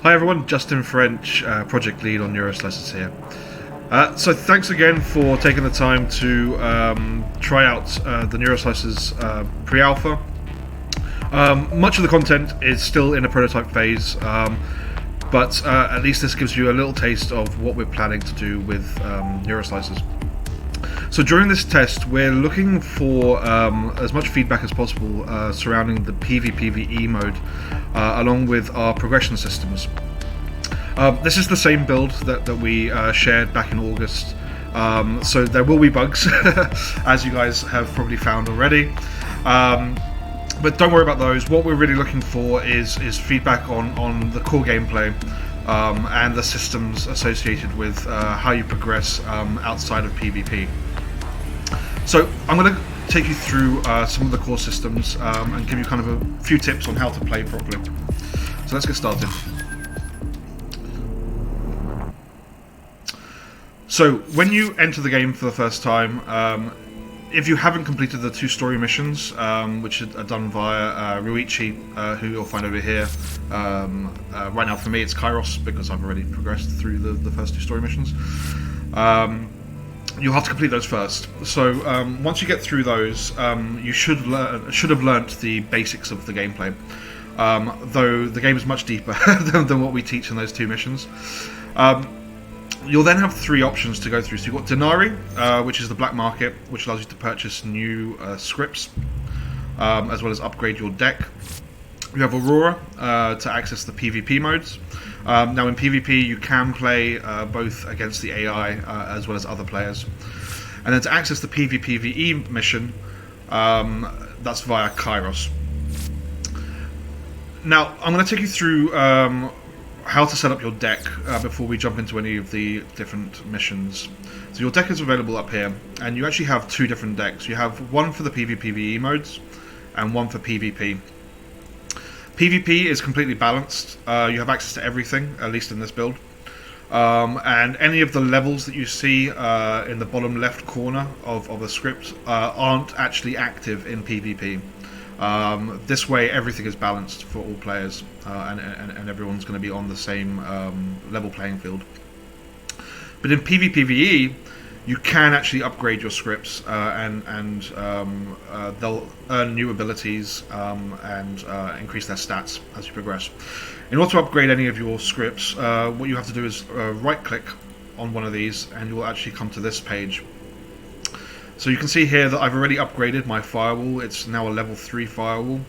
Hi everyone, Justin French, project lead on NeuroSlicers here. So thanks again for taking the time to try out the NeuroSlicers pre-alpha. Much of the content is still in a prototype phase, but at least this gives you a little taste of what we're planning to do with NeuroSlicers. So during this test, we're looking for as much feedback as possible surrounding the PvPvE mode, along with our progression systems. This is the same build that we shared back in August, so there will be bugs, as you guys have probably found already. But don't worry about those. What we're really looking for is feedback on the core gameplay and the systems associated with how you progress outside of PvP. So I'm going to take you through some of the core systems and give you kind of a few tips on how to play properly. So let's get started. So when you enter the game for the first time, if you haven't completed the 2 story missions, which are done via Ruichi, who you'll find over here, right now for me it's Kairos because I've already progressed through the first 2 story missions. You'll have to complete those first. So once you get through those, you should have learnt the basics of the gameplay. Though the game is much deeper than what we teach in those 2 missions. You'll then have 3 options to go through. So you've got Denari, which is the black market, which allows you to purchase new scripts, as well as upgrade your deck. You have Aurora to access the PvP modes. Now in PvP you can play both against the AI as well as other players. And then to access the PvPvE mission, that's via Kairos. Now I'm going to take you through how to set up your deck before we jump into any of the different missions. So your deck is available up here, and you actually have 2 different decks. You have one for the PvPvE modes and one for PvP. PvP is completely balanced. You have access to everything, at least in this build. And any of the levels that you see in the bottom left corner of a script aren't actually active in PvP. This way everything is balanced for all players, and everyone's going to be on the same level playing field. But in PvPvE, you can actually upgrade your scripts, and they'll earn new abilities and increase their stats as you progress. In order to upgrade any of your scripts, what you have to do is right click on one of these and you will actually come to this page. So you can see here that I've already upgraded my firewall. It's now a level 3 firewall,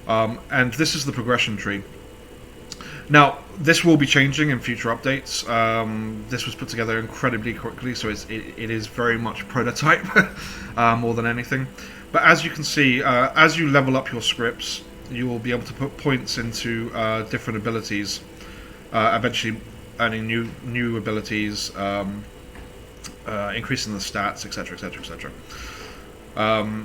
and this is the progression tree. Now this will be changing in future updates. This was put together incredibly quickly, so it is very much prototype more than anything. But as you can see, as you level up your scripts, you will be able to put points into different abilities, eventually earning new abilities, increasing the stats, etc, etc, etc.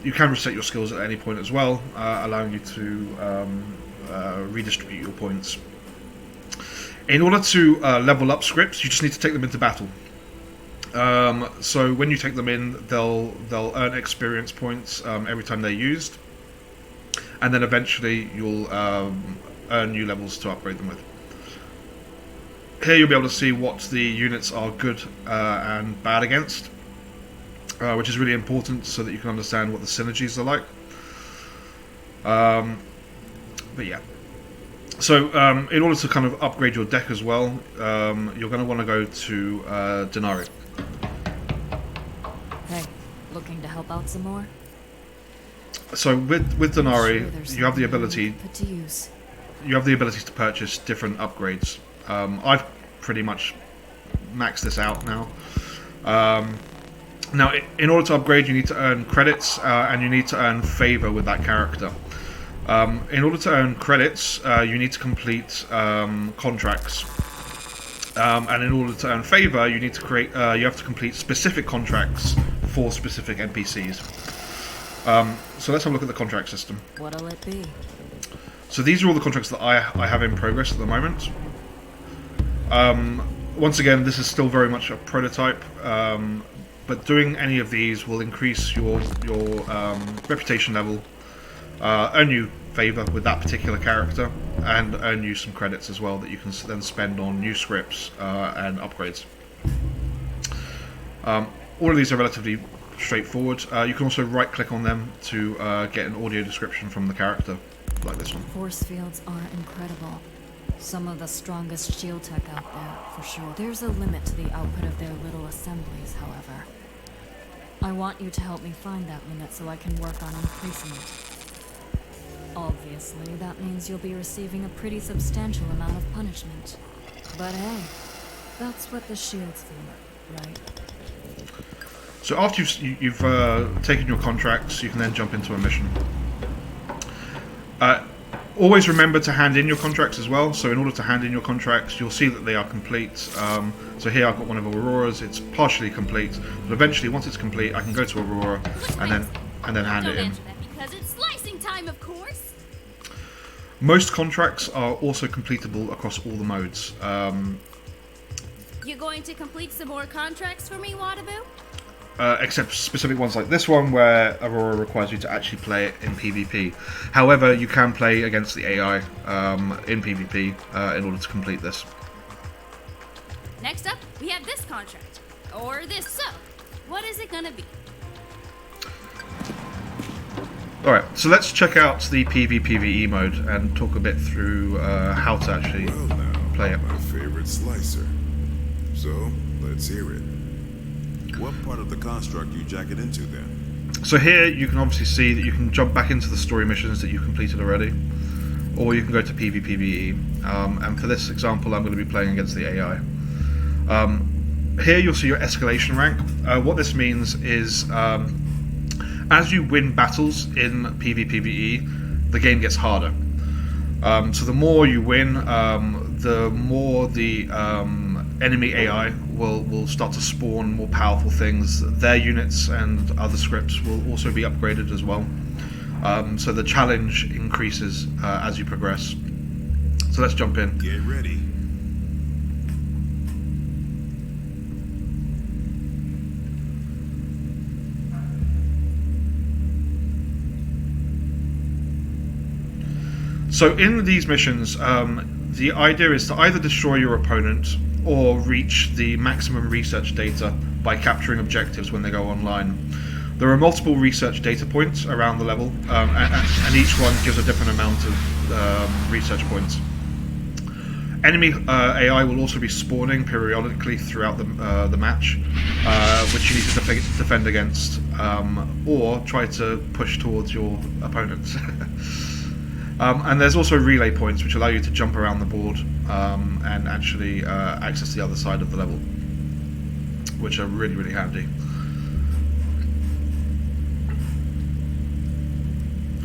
You can reset your skills at any point as well, allowing you to redistribute your points. In order to level up scripts, you just need to take them into battle. So when you take them in, they'll earn experience points every time they're used, and then eventually you'll earn new levels to upgrade them with. Here you'll be able to see what the units are good and bad against, which is really important so that you can understand what the synergies are like. But yeah. So in order to kind of upgrade your deck as well, you're going to want to go to Denari. Hey, looking to help out some more? So with Denari, you have the ability. Put to use. You have the ability to purchase different upgrades. I've pretty much maxed this out now. Now, in order to upgrade, you need to earn credits, and you need to earn favor with that character. In order to earn credits, you need to complete contracts, and in order to earn favor, you need to create. You have to complete specific contracts for specific NPCs. So let's have a look at the contract system. What'll it be? So these are all the contracts that I have in progress at the moment. Once again, this is still very much a prototype, but doing any of these will increase your reputation level, earn you favor with that particular character, and earn you some credits as well that you can then spend on new scripts and upgrades. All of these are relatively straightforward. You can also right-click on them to get an audio description from the character, like this one. Force fields are incredible. Some of the strongest shield tech out there, for sure. There's a limit to the output of their little assemblies, however. I want you to help me find that limit so I can work on increasing it. Obviously, that means you'll be receiving a pretty substantial amount of punishment. But hey, that's what the shield's for, right? So after you've taken your contracts, you can then jump into a mission. Always remember to hand in your contracts as well. So in order to hand in your contracts, you'll see that they are complete. So here I've got one of Aurora's. It's partially complete, but eventually, once it's complete, I can go to Aurora and then hand it in. Because it's slicing time, of course. Most contracts are also completable across all the modes. You going to complete some more contracts for me, Wadabu? Except specific ones like this one, where Aurora requires you to actually play it in PvP. However, you can play against the AI in PvP in order to complete this. Next up, we have this contract. Or this sub. What is it gonna be? Alright, so let's check out the PvPvE mode and talk a bit through how to actually play it. My favorite slicer. So, let's hear it. What part of the construct you jack it into then? So here you can obviously see that you can jump back into the story missions that you've completed already, or you can go to PvPvE. And for this example, I'm going to be playing against the AI. Here you'll see your escalation rank. What this means is as you win battles in PvPvE, the game gets harder. So the more you win, the more the enemy AI will start to spawn more powerful things. Their units and other scripts will also be upgraded as well. So the challenge increases as you progress. So let's jump in. Get ready. So in these missions, the idea is to either destroy your opponent or reach the maximum research data by capturing objectives when they go online. There are multiple research data points around the level, and each one gives a different amount of research points. Enemy AI will also be spawning periodically throughout the match, which you need to defend against, or try to push towards your opponent. And there's also relay points which allow you to jump around the board and actually access the other side of the level, which are really, really handy.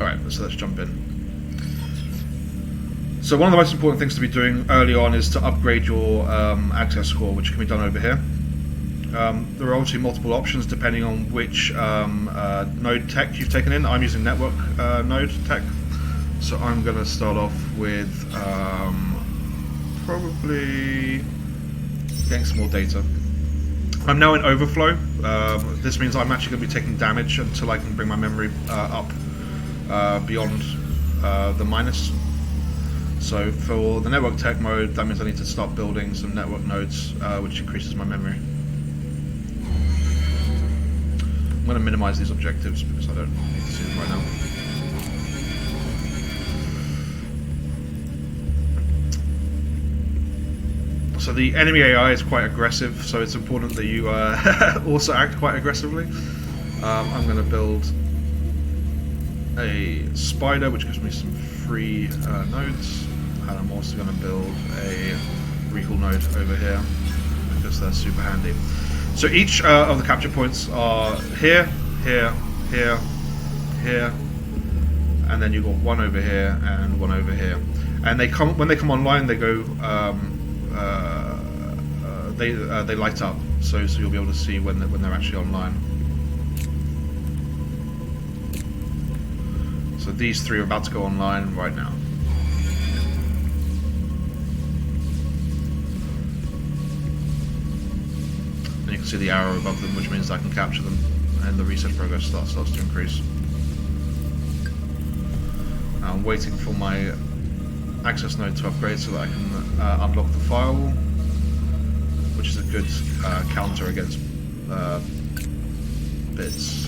Alright, so let's jump in. So one of the most important things to be doing early on is to upgrade your access score, which can be done over here. There are obviously multiple options depending on which node tech you've taken in. I'm using network node tech. So I'm going to start off with probably getting some more data. I'm now in overflow. This means I'm actually going to be taking damage until I can bring my memory up beyond the minus. So for the network tech mode, that means I need to start building some network nodes, which increases my memory. I'm going to minimize these objectives because I don't need to see them right now. So the enemy AI is quite aggressive, so it's important that you also act quite aggressively. I'm going to build a spider, which gives me some free nodes, and I'm also going to build a recall node over here because they're super handy. So each of the capture points are here, here, here, here, and then you've got one over here and one over here. And they come when they come online, they go. They light up, so you'll be able to see when they're actually online. So these three are about to go online right now. And you can see the arrow above them, which means I can capture them, and the research progress starts to increase. Now I'm waiting for my access node to upgrade so that I can unlock the firewall, which is a good counter against bits.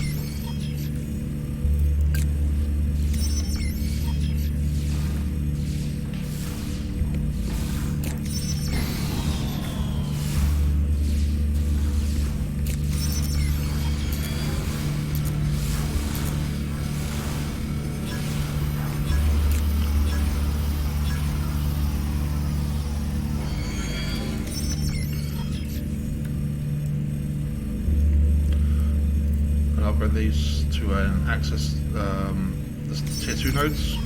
Upgrade these to an access the tier 2 nodes,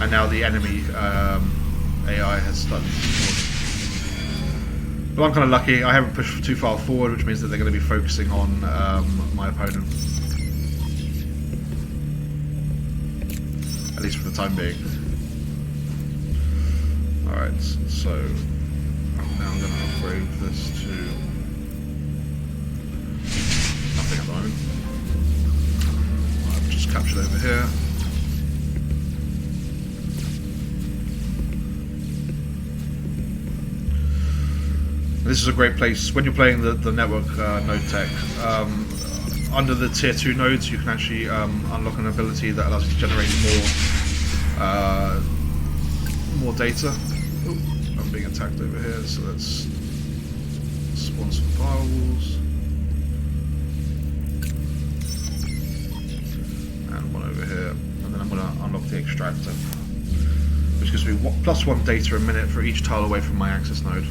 and now the enemy AI has started to spawn. But I'm kind of lucky, I haven't pushed too far forward, which means that they're going to be focusing on my opponent, at least for the time being. Alright, so now I'm going to upgrade this to nothing at the moment. I've just captured over here. This is a great place when you're playing the network node tech. Under the tier 2 nodes, you can actually unlock an ability that allows you to generate more data. Ooh, I'm being attacked over here, so let's spawn some firewalls. And one over here, and then I'm going to unlock the extractor, which gives me +1 data a minute for each tile away from my access node.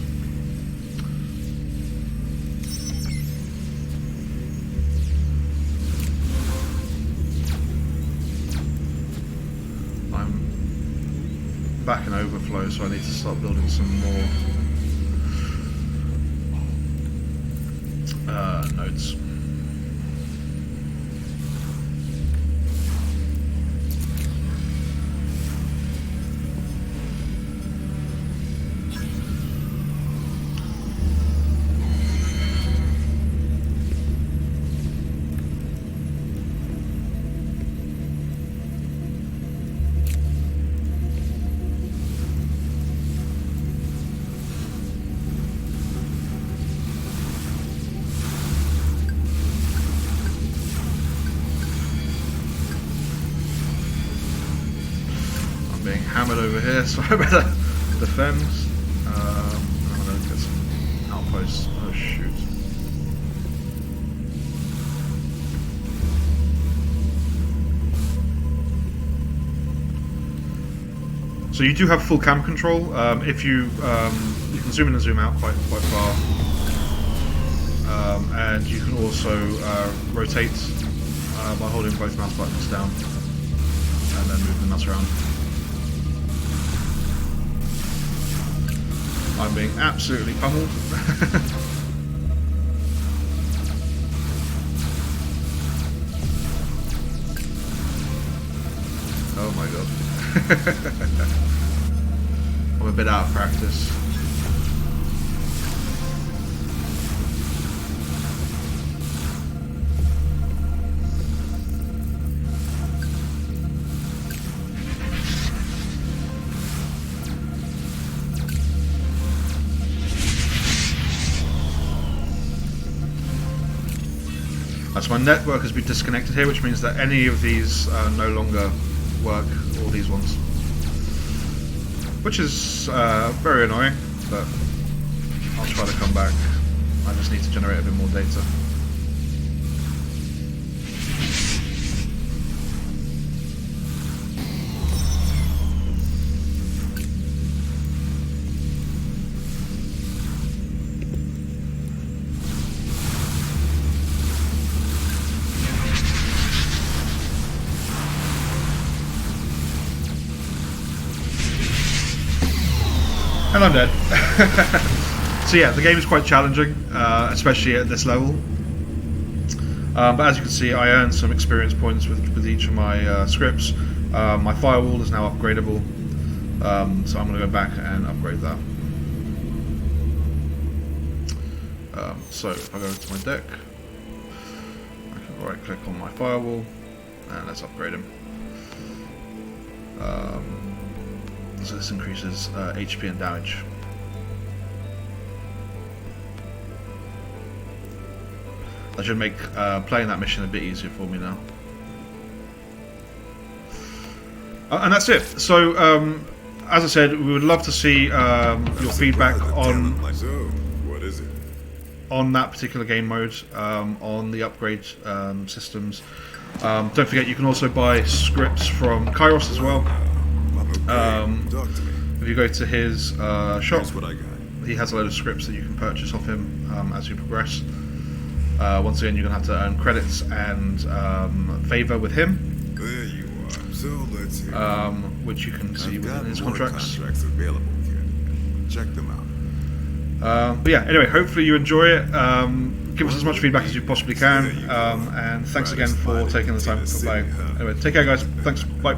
I'm back in overflow, so I need to start building some more nodes. Being hammered over here, so I better defend. I'm going to get some outposts. Oh shoot. So you do have full cam control. If you can zoom in and zoom out quite far, and you can also rotate by holding both mouse buttons down and then move the mouse around. I'm being absolutely pummeled. Oh my god. I'm a bit out of practice. So my network has been disconnected here, which means that any of these no longer work, all these ones. Which is very annoying, but I'll try to come back. I just need to generate a bit more data. And I'm dead. So yeah, the game is quite challenging, especially at this level. But as you can see, I earned some experience points with each of my scripts. My firewall is now upgradable, so I'm going to go back and upgrade that. So if I go to my deck, I can right click on my firewall, and let's upgrade him. So this increases HP and damage. That should make playing that mission a bit easier for me now. And that's it. So, as I said, we would love to see your feedback on So, what is it? on that particular game mode, on the upgrade systems. Don't forget, you can also buy scripts from Kairos as well. Okay, talk to me. If you go to his shop, Here's what I got. he has a load of scripts that you can purchase off him as you progress. Once again, you're going to have to earn credits and favor with him, There you are. So let's hear. which you can see I've got within his more contracts. available, kid. Check them out. But yeah, anyway, hopefully you enjoy it. Give us as much feedback as you possibly can. And thanks again for taking the time for playing. Anyway, take care, guys. Thanks. Bye.